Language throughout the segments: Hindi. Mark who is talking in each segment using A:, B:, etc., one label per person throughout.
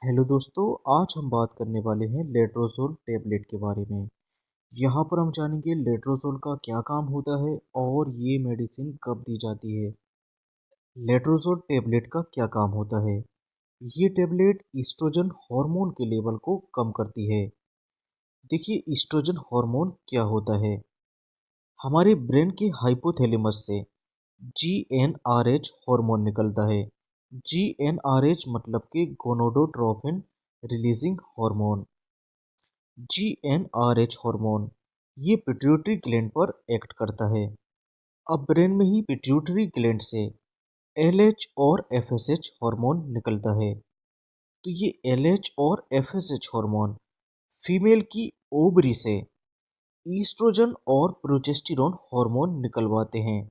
A: हेलो दोस्तों, आज हम बात करने वाले हैं लेट्रोजोल टेबलेट के बारे में। यहाँ पर हम जानेंगे लेट्रोजोल का क्या काम होता है और ये मेडिसिन कब दी जाती है। लेट्रोजोल टेबलेट का क्या काम होता है? ये टेबलेट ईस्ट्रोजन हार्मोन के लेवल को कम करती है। देखिए, ईस्ट्रोजन हार्मोन क्या होता है? हमारे ब्रेन के हाइपोथैलेमस से जीएनआरएच हार्मोन निकलता है। जीएनआरएच मतलब कि gonadotropin releasing hormone. GnRH hormone ये पिट्यूटरी ग्लैंड पर एक्ट करता है। अब ब्रेन में ही पिट्यूटरी ग्लैंड से एलएच और एफएसएच हार्मोन निकलता है। तो ये एलएच और एफएसएच हार्मोन फीमेल की ओवरी से ईस्ट्रोजन और प्रोजेस्टेरोन हार्मोन निकलवाते हैं,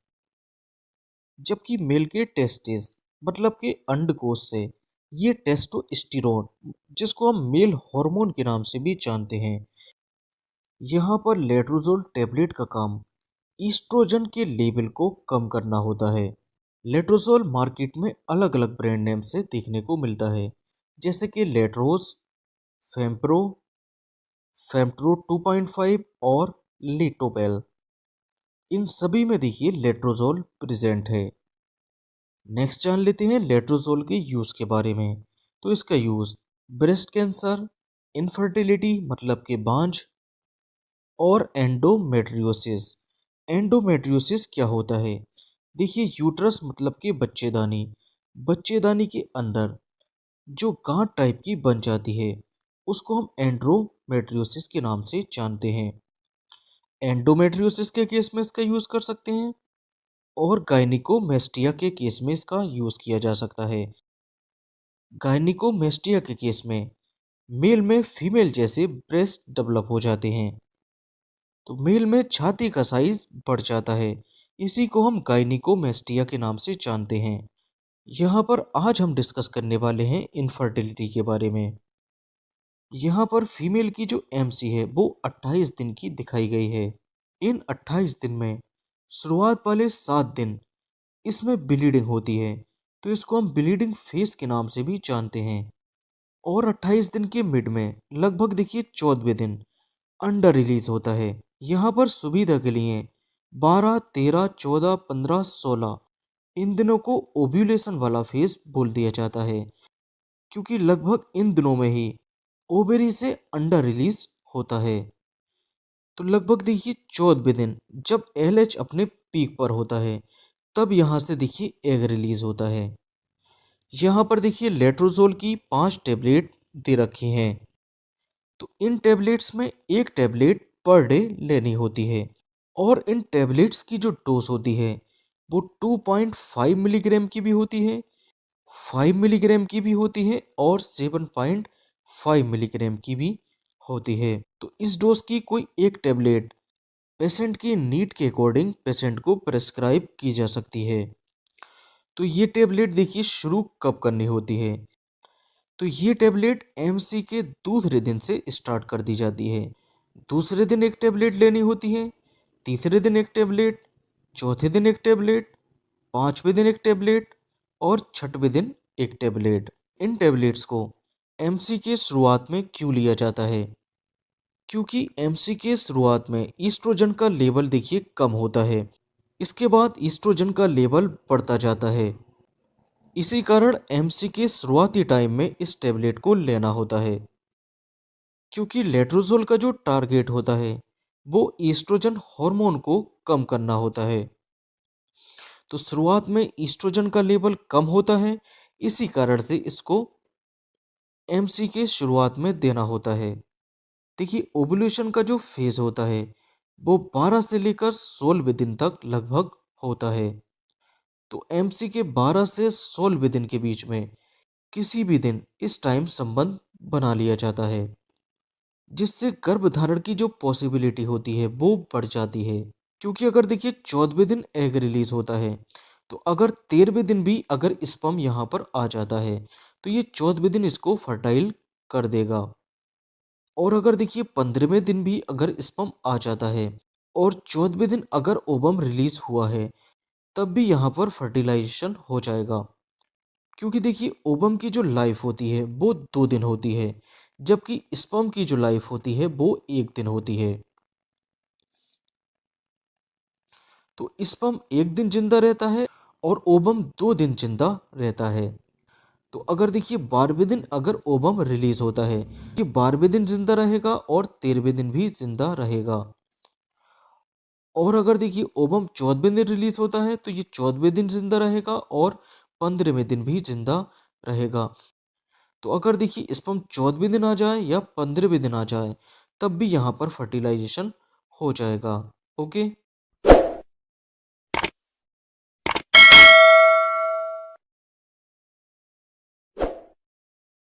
A: जबकि मेल के टेस्टिस मतलब के अंडकोश से ये टेस्टोस्टेरोन, जिसको हम मेल हार्मोन के नाम से भी जानते हैं। यहाँ पर लेट्रोजोल टेबलेट का काम ईस्ट्रोजन के लेवल को कम करना होता है। लेट्रोजोल मार्केट में अलग अलग ब्रांड नेम से देखने को मिलता है, जैसे कि लेट्रोज, फेम्प्रो, फेम्प्रो 2.5 और लिटोपेल। इन सभी में देखिए लेट्रोजोल प्रेजेंट है। नेक्स्ट जान लेते हैं लेट्रोजोल के यूज़ के बारे में। तो इसका यूज़ ब्रेस्ट कैंसर, इनफर्टिलिटी मतलब कि बांझ और एंडोमेट्रियोसिस। एंडोमेट्रियोसिस क्या होता है? देखिए, यूट्रस मतलब कि बच्चेदानी, बच्चेदानी के अंदर जो गांठ टाइप की बन जाती है, उसको हम एंड्रोमेट्रियोसिस के नाम से जानते हैं। एंडोमेट्रियोसिस के केस में इसका यूज़ कर सकते हैं और गायनिकोमेस्टिया के केस में इसका यूज़ किया जा सकता है। गायनिकोमेस्टिया के केस में मेल में फीमेल जैसे ब्रेस्ट डेवलप हो जाते हैं, तो मेल में छाती का साइज बढ़ जाता है। इसी को हम गायनिकोमेस्टिया के नाम से जानते हैं। यहाँ पर आज हम डिस्कस करने वाले हैं इनफर्टिलिटी के बारे में। यहाँ पर फीमेल की जो एमसी है वो 28 दिन की दिखाई गई है। इन 28 दिन में शुरुआत वाले 7 दिन इसमें ब्लीडिंग होती है, तो इसको हम ब्लीडिंग फेस के नाम से भी जानते हैं। और 28 दिन के मिड में लगभग देखिए 14वें दिन अंडा रिलीज होता है। यहाँ पर सुविधा के लिए 12, 13, 14, 15, 16 इन दिनों को ओव्यूलेशन वाला फेज बोल दिया जाता है, क्योंकि लगभग इन दिनों में ही ओवेरी से अंडा रिलीज होता है। तो लगभग देखिए 14वें दिन जब एलएच अपने पीक पर होता है, तब यहाँ से देखिए एग रिलीज होता है। यहाँ पर देखिए लेट्रोजोल की 5 टैबलेट दे रखी हैं। तो इन टैबलेट्स में एक टैबलेट पर डे लेनी होती है और इन टैबलेट्स की जो डोज होती है वो 2.5 मिलीग्राम की भी होती है, 5 मिलीग्राम की भी होती है और 7.5 मिलीग्राम की भी होती है। तो इस डोज की कोई एक टैबलेट पेशेंट की नीड के अकॉर्डिंग पेशेंट को प्रेस्क्राइब की जा सकती है। तो ये टैबलेट देखिए शुरू कब करनी होती है? तो ये टैबलेट एमसी के दूसरे दिन से स्टार्ट कर दी जाती है। दूसरे दिन एक टैबलेट लेनी होती है, तीसरे दिन एक टैबलेट, चौथे दिन एक टैबलेट, पांचवें दिन एक टैबलेट और छठवें दिन एक टैबलेट। इन टैबलेट्स को एमसी के शुरुआत में क्यों लिया जाता है? क्योंकि एमसी के शुरुआत में ईस्ट्रोजन का लेवल देखिए कम होता है, इसके बाद ईस्ट्रोजन का लेवल बढ़ता जाता है। इसी कारण एमसी के शुरुआती टाइम में इस टैबलेट को लेना होता है, क्योंकि लेट्रोजोल का जो टारगेट होता है वो ईस्ट्रोजन हार्मोन को कम करना होता है। तो शुरुआत में ईस्ट्रोजन का लेवल कम होता है, इसी कारण से इसको एमसी के शुरुआत में देना होता है। देखिए, ओवुलेशन का जो फेज होता है वो 12 से लेकर 16वें दिन तक लगभग होता है। तो एमसी के 12 से 16वें दिन के बीच में किसी भी दिन इस टाइम संबंध बना लिया जाता है, जिससे गर्भधारण की जो पॉसिबिलिटी होती है वो बढ़ जाती है। क्योंकि अगर देखिए 14वें दिन एग रिलीज होता है, तो अगर 13वें दिन भी अगर स्पर्म यहाँ पर आ जाता है तो ये 14वें दिन इसको फर्टाइल कर देगा। और अगर देखिए 15वें दिन भी अगर स्पर्म आ जाता है और 14वें दिन अगर ओवम रिलीज हुआ है, तब भी यहाँ पर फर्टिलाइजेशन हो जाएगा। क्योंकि देखिए ओवम की जो लाइफ होती है वो 2 दिन होती है, जबकि स्पर्म की जो लाइफ होती है वो 1 दिन होती है। तो स्पर्म 1 दिन जिंदा रहता है और ओवम 2 दिन जिंदा रहता है। तो अगर देखिए 12वें दिन अगर ओवम रिलीज होता है, ये 12वें दिन जिंदा रहेगा और 13वें दिन भी जिंदा रहेगा। और अगर देखिए ओवम 14वें दिन रिलीज होता है तो ये 14वें दिन जिंदा रहेगा और 15वें दिन भी जिंदा रहेगा। तो अगर देखिए स्पर्म 14वें दिन आ जाए या 15वें दिन आ जाए, तब भी यहाँ पर फर्टिलाइजेशन हो जाएगा। ओके।